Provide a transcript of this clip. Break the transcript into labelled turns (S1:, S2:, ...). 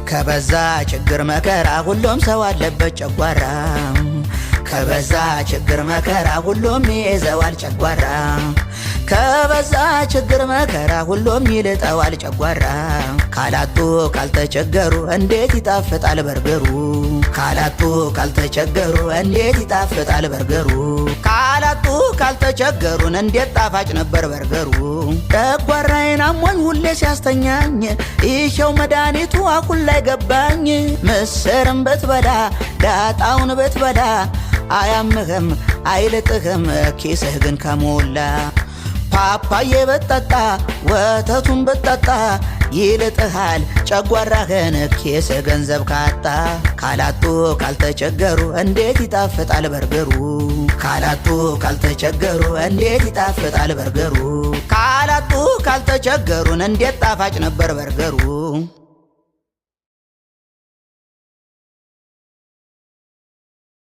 S1: ከበዛ ችግር መከራ ሁሉም ሰው አለበት ጨጓራ ከበዛ ችግር መከራ ሁሉም ይዘዋል ጨጓራ ከበዛ ችግር መከራ ሁሉም ይልጠዋል ጨጓራ ካላጡ ካልተቸገሩ እንዴት ይጣፍጣል በርገሩ ካላጡ ካልተቸገሩ እንዴት ይጣፍጣል በርገሩ ካላጡ ካልተቸገሩን እንዴት ጣፋጭ ነበር በርገሩ ጨጓራዬን አሞኝ ሁሌ ሲያስተኛኝ ይኸው መድኃኒቱ አሁን ላይ ገባኝ ምስርም ብትበላ ዳጣውን ብትበላ አያምህም አይልጥህም ኪስህ ግን ከሞላ ፓፓዬ ብትጠጣ ወተቱን ብትጠጣ ይልጥሃል ጨጓራህን ኪስህ ገንዘብ ካጣ ካላጡ ካልተቸገሩ እንዴት ይጣፍጣል በርገሩ ካላጡ ካልተቸገሩ እንዴት ይጣፍጣል በርገሩ ካላጡ ካልተቸገሩን እንዴት ጣፋጭ ነበር በርገሩ